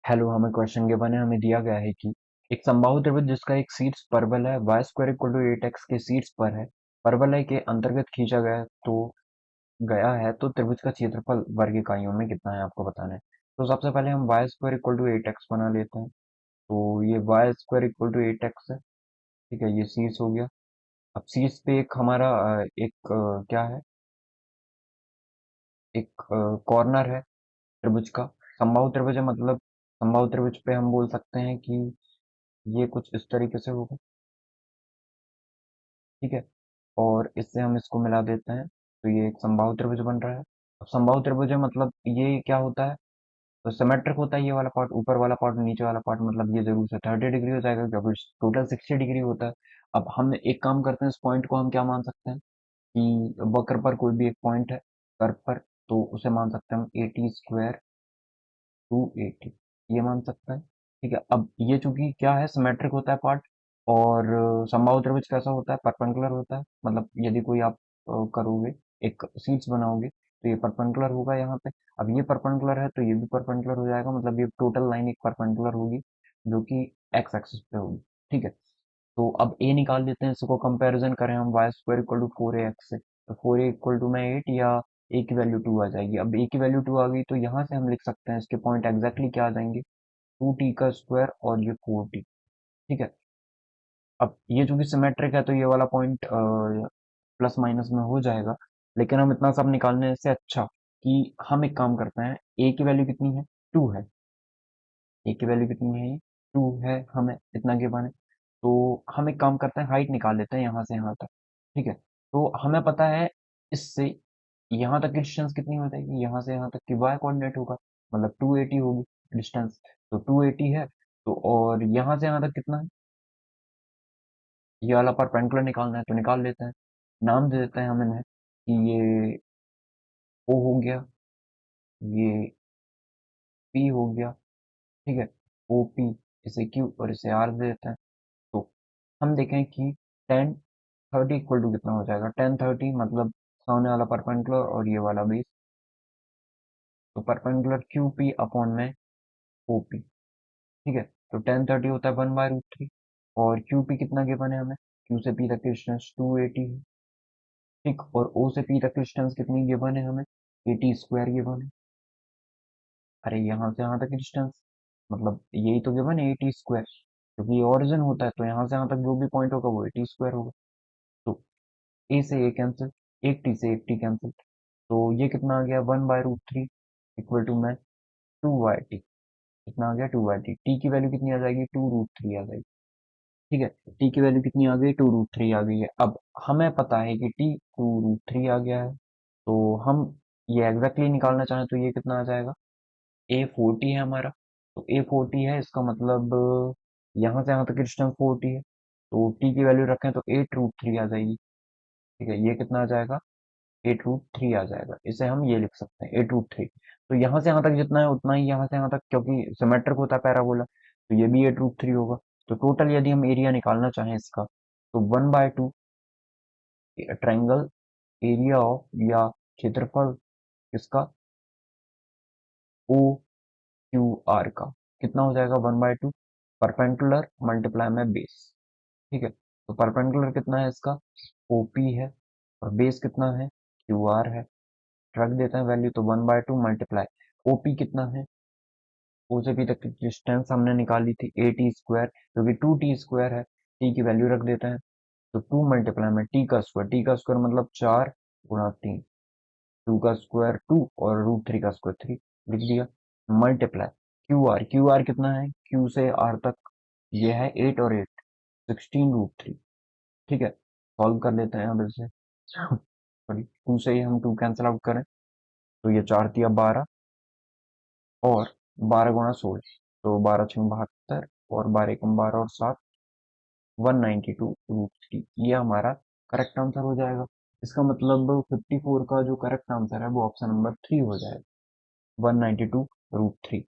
Hello, हमें question given है। हमें दिया गया है कि एक समबाहु त्रिभुज जिसका एक शीर्ष परवलय y square equal to 8x के शीर्ष पर है, परवलय के अंतर्गत खींचा गया है तो त्रिभुज का क्षेत्रफल वर्ग इकाइयों में कितना है आपको बताना है। तो सबसे पहले हम y square equal to 8x बना लेते हैं। तो ये y square equal to 8x है। ठीक है, ये शीर्ष हो गया। अब शीर्ष पे एक हमारा क्या है, एक कॉर्नर है त्रिभुज का। समबाहु त्रिभुज है, मतलब समबाहु त्रिभुज पे हम बोल सकते हैं कि ये कुछ इस तरीके से होगा। ठीक है, और इससे हम इसको मिला देते हैं तो ये एक समबाहु त्रिभुज बन रहा है। अब समबाहु त्रिभुज है मतलब ये क्या होता है, तो सिमेट्रिक होता है। ये वाला पार्ट ऊपर वाला पार्ट नीचे वाला पार्ट, मतलब ये जरूर से 30 डिग्री हो जाएगा क्योंकि टोटल 60 डिग्री होता है। अब हम एक काम करते हैं, इस पॉइंट को हम क्या मान सकते हैं कि वक्र पर कोई भी एक पॉइंट है कर्व पर, तो उसे मान सकते हैं हम 80 स्क्वायर 280, ये मान सकते हैं। ठीक है, अब ये चूंकि क्या है, सिमेट्रिक होता है पार्ट। और समबाहु त्रिभुज कैसा होता है, परपेंडिकुलर होता है। मतलब यदि कोई आप करोगे, एक शीट्स बनाओगे तो ये परपेंडिकुलर होगा यहाँ पे। अब ये परपेंडिकुलर है तो ये भी परपेंडिकुलर हो जाएगा, मतलब ये टोटल लाइन एक परपेंडिकुलर होगी जो कि एक्स एक्सिस पे होगी। ठीक है, तो अब ए निकाल देते हैं, इसको कंपैरिजन करें हम Y square equal to 4ax से, तो 4a इक्वल टू में 8 या ए की वैल्यू 2 आ जाएगी। अब ए की वैल्यू 2 आ गई तो यहाँ से हम लिख सकते हैं इसके पॉइंट एग्जैक्टली क्या आ जाएंगे, 2t का स्क्वायर और ये 4t। ठीक है, अब ये चूंकि सिमेट्रिक है तो ये वाला पॉइंट प्लस माइनस में हो जाएगा। लेकिन हम इतना सब निकालने से अच्छा कि हम एक काम करते हैं, ए की वैल्यू कितनी है, 2 है। ए की वैल्यू कितनी है, ये 2 है, हमें इतना गिवन है। तो हम एक काम करते हैं, हाइट निकाल लेते हैं यहाँ से यहाँ तक। ठीक है, तो हमें पता है इससे यहाँ तक की डिस्टेंस कितनी हो जाएगी, यहाँ से यहाँ तक की y कोऑर्डिनेट होगा, मतलब 280 होगी डिस्टेंस। तो 280 है, तो और यहाँ से यहाँ तक कितना है, ये वाला परपेंडिकुलर निकालना है तो निकाल लेते हैं। नाम दे देते हैं हम इन्हें कि ये O हो गया, ये P हो गया। ठीक है, OP, इसे Q और इसे R दे देते हैं। तो हम देखें कि 10 30 इक्वल टू कितना हो जाएगा, 10 30 मतलब सामने वाला परपेंडिकुलर और ये वाला बेस, तो परपेंडिकुलर क्यू पी अपॉन में ओ पी। ठीक है, तो 10 30 होता है 1/√3। और क्यू पी कितना गिवन है हमें, क्यू से पी तक की डिस्टेंस 280 है। ठीक, और ओ से पी तक की डिस्टेंस कितनी गिवन है हमें, 80 स्क्वायर गिवन है। अरे यहाँ से यहाँ तक की डिस्टेंस, मतलब यही तो गिवन है 80 स्क्वायर, क्योंकि ये ओरिजिन होता है तो यहाँ से यहाँ तक जो भी पॉइंट होगा वो 80 स्क्वायर होगा। तो ए से ए कैंसिल, 80 से 80 कैंसिल, तो ये कितना आ गया, 1/√3 इक्वल टू में 2/t। कितना आ गया, 2/t। टी की वैल्यू कितनी आ जाएगी, 2√3 आ जाएगी। ठीक है, टी की वैल्यू कितनी आ गई, 2√3 आ गई है। अब हमें पता है कि टी 2√3 आ गया है, तो हम ये एग्जैक्टली निकालना चाहें तो ये कितना आ जाएगा, A40 है हमारा। तो A40 है, इसका मतलब यहाँ से यहाँ तक की डिस्टेंस 40 है, तो टी की वैल्यू रखें तो 8√3 आ जाएगी। ठीक है, ये कितना आ जाएगा, 8√3 आ जाएगा। इसे हम ये लिख सकते हैं 8√3। तो यहाँ से यहाँ तक जितना है उतना ही यहाँ से यहाँ तक, क्योंकि सिमेट्रिक होता है पैराबोला, तो ये भी 8√3 होगा। तो टोटल यदि हम एरिया निकालना चाहें इसका, तो 1/2 ट्रायंगल एरिया ऑफ, या क्षेत्रफल इसका, ओ क्यू आर का कितना हो जाएगा, 1/2 परपेंडिकुलर मल्टीप्लाई में बेस। ठीक है, तो परपेंडिकुलर कितना है इसका, ओपी है, और बेस कितना है, क्यू आर है। रख देते हैं वैल्यू, तो 1/2 मल्टीप्लाई ओपी कितना है, ओ से पी तक की डिस्टेंस हमने निकाली थी 80 स्क्वायर, क्योंकि 2t स्क्वायर है, टी की वैल्यू रख देते हैं। तो 2 मल्टीप्लाई में टी का स्क्वायर मतलब 4 गुणा 3, 2 का स्क्वायर 2 और √3 का स्क्वायर 3, लिख दिया। मल्टीप्लाई क्यू आर कितना है, क्यू से आर तक ये है 8 और 8 16√3। ठीक है, सॉल्व कर लेते हैं अब इसे। सॉरी, 2 से ही हम 2 कैंसिल आउट करें तो ये 4 × 3 = 12, और 12 × 16, तो 12×6 = 72, और 12 × 1 = 12 और 7 192√3, ये हमारा करेक्ट आंसर हो जाएगा। इसका मतलब 54 का जो करेक्ट आंसर है वो ऑप्शन नंबर 3 हो जाएगा, 192√3।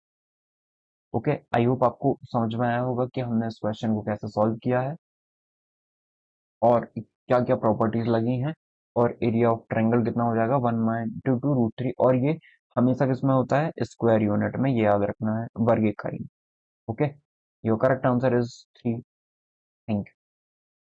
ओके, आई होप आपको समझ में आया होगा कि हमने इस क्वेश्चन को कैसे सॉल्व किया है और क्या क्या प्रॉपर्टीज लगी हैं, और एरिया ऑफ ट्रायंगल कितना हो जाएगा, 192√3। और ये हमेशा किसमें होता है? स्क्वायर यूनिट में, ये याद रखना है, वर्ग इकाई। Okay, your correct answer is 3। Thank you.